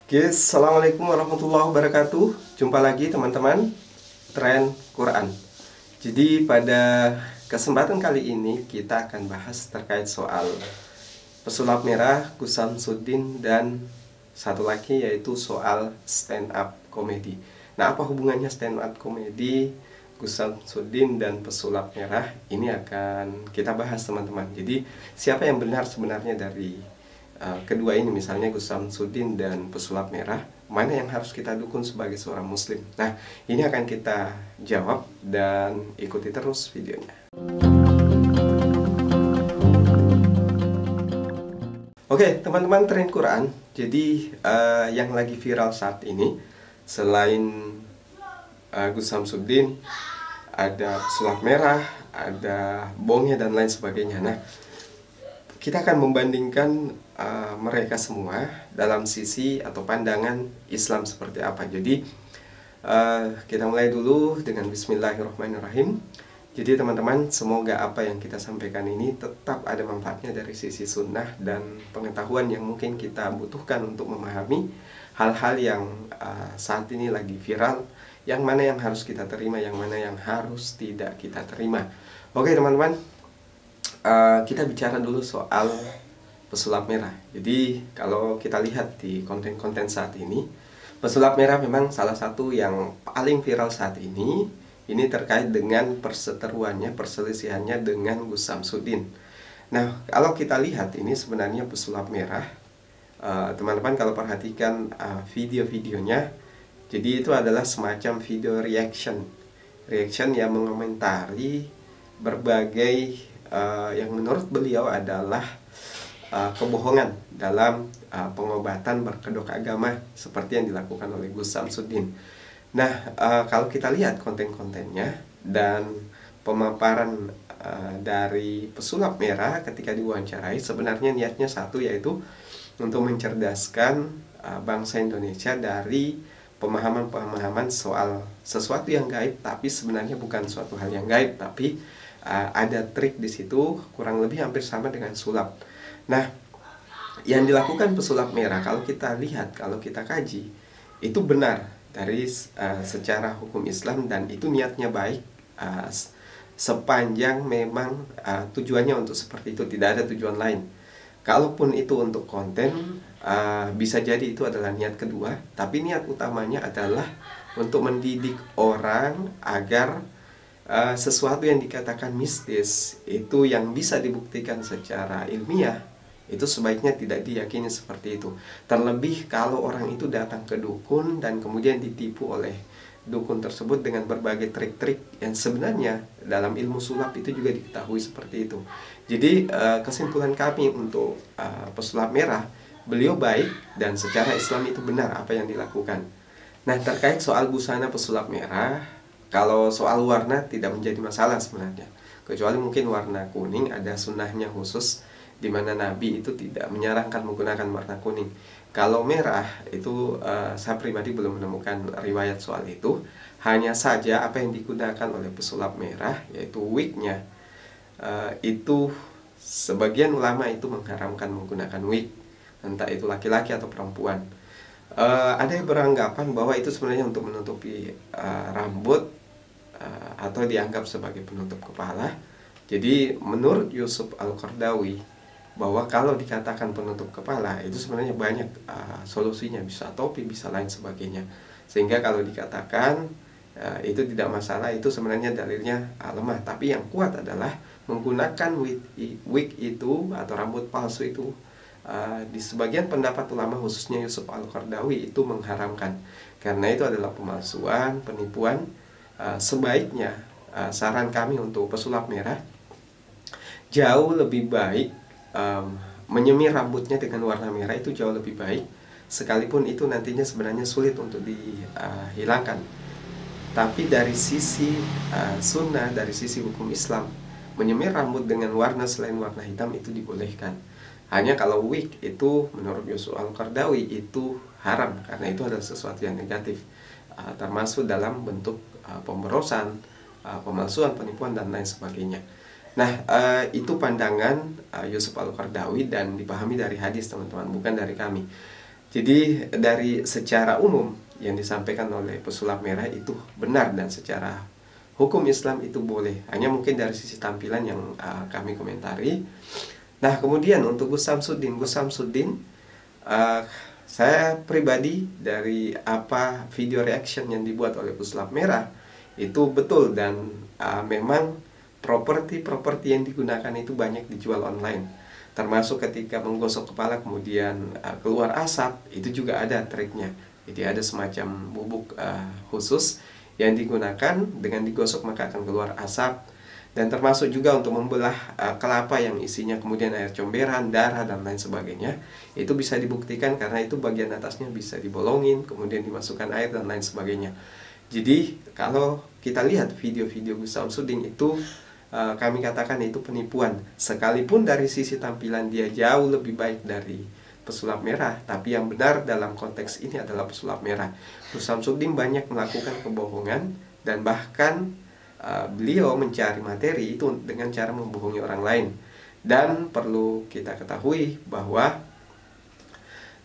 Oke, Assalamualaikum warahmatullahi wabarakatuh. Jumpa lagi teman-teman Tren Quran. Jadi pada kesempatan kali ini kita akan bahas terkait soal pesulap merah, Gus Samsudin, dan satu lagi yaitu soal stand up komedi. Nah, apa hubungannya stand up komedi, Gus Samsudin, dan pesulap merah? Ini akan kita bahas teman-teman. Jadi siapa yang benar sebenarnya dari kedua ini, misalnya Gus Samsudin dan pesulap merah, mana yang harus kita dukung sebagai seorang muslim? Nah, ini akan kita jawab dan ikuti terus videonya. Oke, teman-teman Tren Quran. Jadi yang lagi viral saat ini selain Gus Samsudin, ada pesulap merah, ada Bonghe dan lain sebagainya. Nah, kita akan membandingkan mereka semua dalam sisi atau pandangan Islam seperti apa. Jadi kita mulai dulu dengan Bismillahirrahmanirrahim. Jadi teman-teman, semoga apa yang kita sampaikan ini tetap ada manfaatnya dari sisi sunnah dan pengetahuan yang mungkin kita butuhkan untuk memahami hal-hal yang saat ini lagi viral, yang mana yang harus kita terima, yang mana yang harus tidak kita terima. Oke teman-teman, kita bicara dulu soal pesulap merah. Jadi kalau kita lihat di konten-konten saat ini, pesulap merah memang salah satu yang paling viral saat ini. Ini terkait dengan perseteruannya, perselisihannya dengan Gus Samsudin. Nah, kalau kita lihat ini sebenarnya pesulap merah, teman-teman kalau perhatikan video-videonya, jadi itu adalah semacam video reaction yang mengomentari berbagai yang menurut beliau adalah kebohongan dalam pengobatan berkedok agama seperti yang dilakukan oleh Gus Samsudin. Nah, kalau kita lihat konten-kontennya dan pemaparan dari pesulap merah ketika diwawancarai, sebenarnya niatnya satu, yaitu untuk mencerdaskan bangsa Indonesia dari pemahaman-pemahaman soal sesuatu yang gaib, tapi sebenarnya bukan suatu hal yang gaib, tapi ada trik di situ, kurang lebih hampir sama dengan sulap. Nah, yang dilakukan pesulap merah kalau kita lihat, kalau kita kaji, itu benar dari secara hukum Islam, dan itu niatnya baik sepanjang memang tujuannya untuk seperti itu, tidak ada tujuan lain. Kalaupun itu untuk konten, bisa jadi itu adalah niat kedua, tapi niat utamanya adalah untuk mendidik orang agar sesuatu yang dikatakan mistis itu yang bisa dibuktikan secara ilmiah, itu sebaiknya tidak diyakini seperti itu. Terlebih kalau orang itu datang ke dukun dan kemudian ditipu oleh dukun tersebut dengan berbagai trik-trik yang sebenarnya dalam ilmu sulap itu juga diketahui seperti itu. Jadi kesimpulan kami untuk pesulap merah, beliau baik dan secara Islam itu benar apa yang dilakukan. Nah, terkait soal busana pesulap merah, kalau soal warna tidak menjadi masalah sebenarnya, kecuali mungkin warna kuning ada sunnahnya khusus, di mana Nabi itu tidak menyarankan menggunakan warna kuning. Kalau merah itu saya pribadi belum menemukan riwayat soal itu. Hanya saja apa yang digunakan oleh pesulap merah, yaitu wignya, itu sebagian ulama itu mengharamkan menggunakan wig, entah itu laki-laki atau perempuan. Ada yang beranggapan bahwa itu sebenarnya untuk menutupi rambut atau dianggap sebagai penutup kepala. Jadi menurut Yusuf Al-Qaradawi, bahwa kalau dikatakan penutup kepala itu sebenarnya banyak solusinya, bisa topi, bisa lain sebagainya. Sehingga kalau dikatakan itu tidak masalah, itu sebenarnya dalilnya lemah. Tapi yang kuat adalah menggunakan wig itu atau rambut palsu itu. Di sebagian pendapat ulama, khususnya Yusuf Al-Qaradawi, itu mengharamkan, karena itu adalah pemalsuan, penipuan. Sebaiknya saran kami untuk pesulap merah, jauh lebih baik menyemir rambutnya dengan warna merah, itu jauh lebih baik, sekalipun itu nantinya sebenarnya sulit untuk dihilangkan. Tapi dari sisi sunnah, dari sisi hukum Islam, menyemir rambut dengan warna selain warna hitam itu dibolehkan. Hanya kalau wig itu menurut Yusuf Al-Qaradawi itu haram, karena itu adalah sesuatu yang negatif, termasuk dalam bentuk pemborosan, pemalsuan, penipuan, dan lain sebagainya. Nah, itu pandangan Yusuf Al-Qaradawi dan dipahami dari hadis teman-teman, bukan dari kami. Jadi dari secara umum yang disampaikan oleh pesulap merah itu benar, dan secara hukum Islam itu boleh. Hanya mungkin dari sisi tampilan yang kami komentari. Nah, kemudian untuk Gus Samsudin, uh, saya pribadi dari apa video reaction yang dibuat oleh pesulap merah itu betul, dan memang properti yang digunakan itu banyak dijual online. Termasuk ketika menggosok kepala kemudian keluar asap, itu juga ada triknya. Jadi ada semacam bubuk khusus yang digunakan, dengan digosok maka akan keluar asap. Dan termasuk juga untuk membelah kelapa yang isinya kemudian air comberan, darah, dan lain sebagainya. Itu bisa dibuktikan karena itu bagian atasnya bisa dibolongin, kemudian dimasukkan air dan lain sebagainya. Jadi kalau kita lihat video-video Gus Samsudin itu, kami katakan itu penipuan. Sekalipun dari sisi tampilan dia jauh lebih baik dari pesulap merah, tapi yang benar dalam konteks ini adalah pesulap merah. Gus Samsudin banyak melakukan kebohongan, dan bahkan beliau mencari materi itu dengan cara membohongi orang lain. Dan perlu kita ketahui bahwa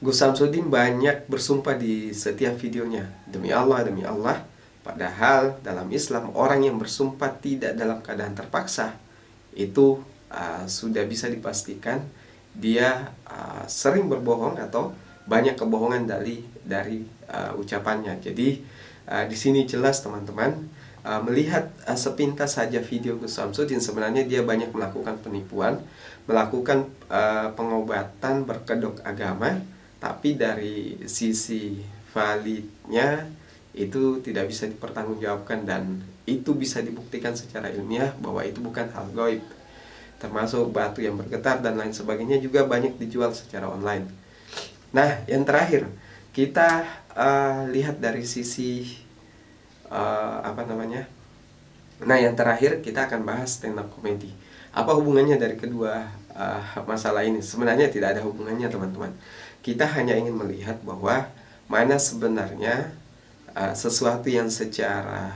Gus Samsudin banyak bersumpah di setiap videonya, demi Allah, demi Allah. Padahal dalam Islam orang yang bersumpah tidak dalam keadaan terpaksa itu sudah bisa dipastikan dia sering berbohong atau banyak kebohongan dari ucapannya. Jadi di sini jelas teman-teman, melihat sepintas saja video Gus Samsudin, sebenarnya dia banyak melakukan penipuan, melakukan pengobatan berkedok agama, tapi dari sisi validnya itu tidak bisa dipertanggungjawabkan, dan itu bisa dibuktikan secara ilmiah bahwa itu bukan hal gaib. Termasuk batu yang bergetar dan lain sebagainya juga banyak dijual secara online. Nah, yang terakhir kita lihat dari sisi Nah, yang terakhir kita akan bahas stand up comedy. Apa hubungannya dari kedua masalah ini? Sebenarnya tidak ada hubungannya, teman-teman. Kita hanya ingin melihat bahwa mana sebenarnya sesuatu yang secara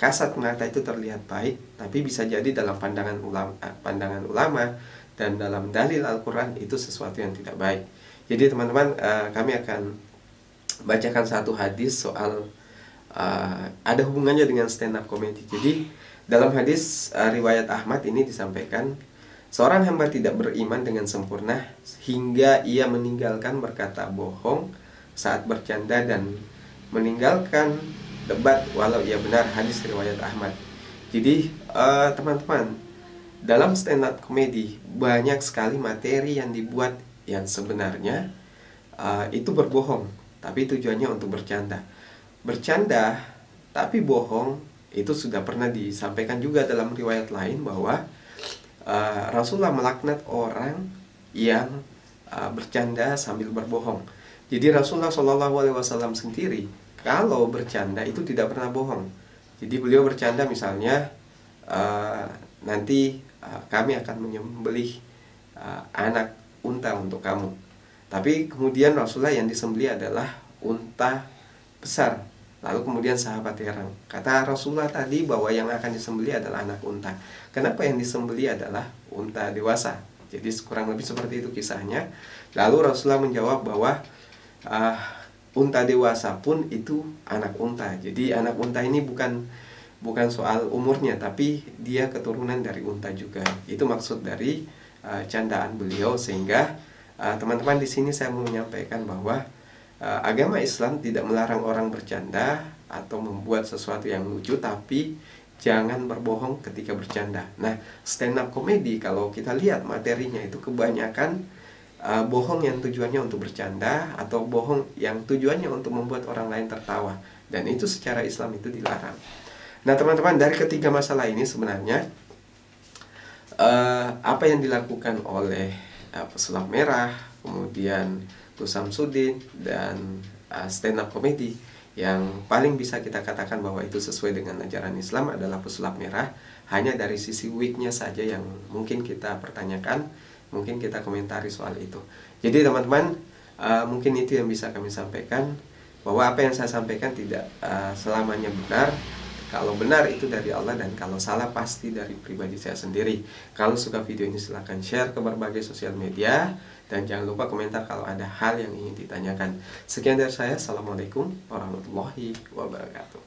kasat mata itu terlihat baik, tapi bisa jadi dalam pandangan ulama dan dalam dalil Al-Quran itu sesuatu yang tidak baik. Jadi teman-teman, kami akan bacakan satu hadis soal ada hubungannya dengan stand up comedy. Jadi dalam hadis riwayat Ahmad ini disampaikan, seorang hamba tidak beriman dengan sempurna hingga ia meninggalkan berkata bohong saat bercanda dan meninggalkan debat walau ia benar. Hadis riwayat Ahmad. Jadi teman-teman, dalam stand up comedy banyak sekali materi yang dibuat yang sebenarnya itu berbohong, tapi tujuannya untuk bercanda tapi bohong. Itu sudah pernah disampaikan juga dalam riwayat lain bahwa Rasulullah melaknat orang yang bercanda sambil berbohong. Jadi Rasulullah SAW sendiri kalau bercanda itu tidak pernah bohong. Jadi beliau bercanda misalnya, nanti kami akan menyembelih anak unta untuk kamu. Tapi kemudian Rasulullah yang disembelih adalah unta besar. Lalu kemudian sahabat heran, kata Rasulullah tadi bahwa yang akan disembelih adalah anak unta. Kenapa yang disembelih adalah unta dewasa? Jadi kurang lebih seperti itu kisahnya. Lalu Rasulullah menjawab bahwa unta dewasa pun itu anak unta. Jadi anak unta ini bukan soal umurnya, tapi dia keturunan dari unta juga. Itu maksud dari candaan beliau. Sehingga teman-teman, di sini saya mau menyampaikan bahwa agama Islam tidak melarang orang bercanda atau membuat sesuatu yang lucu, tapi jangan berbohong ketika bercanda. Nah, stand up comedy kalau kita lihat materinya itu kebanyakan bohong yang tujuannya untuk bercanda atau bohong yang tujuannya untuk membuat orang lain tertawa, dan itu secara Islam itu dilarang. Nah teman-teman, dari ketiga masalah ini sebenarnya apa yang dilakukan oleh pesulap merah, kemudian Gus Samsudin, dan stand up comedy, yang paling bisa kita katakan bahwa itu sesuai dengan ajaran Islam adalah pesulap merah. Hanya dari sisi weaknya saja yang mungkin kita pertanyakan, mungkin kita komentari soal itu. Jadi teman-teman, mungkin itu yang bisa kami sampaikan, bahwa apa yang saya sampaikan tidak selamanya benar. Kalau benar itu dari Allah, dan kalau salah pasti dari pribadi saya sendiri. Kalau suka video ini silahkan share ke berbagai sosial media. Dan jangan lupa komentar kalau ada hal yang ingin ditanyakan. Sekian dari saya. Assalamualaikum warahmatullahi wabarakatuh.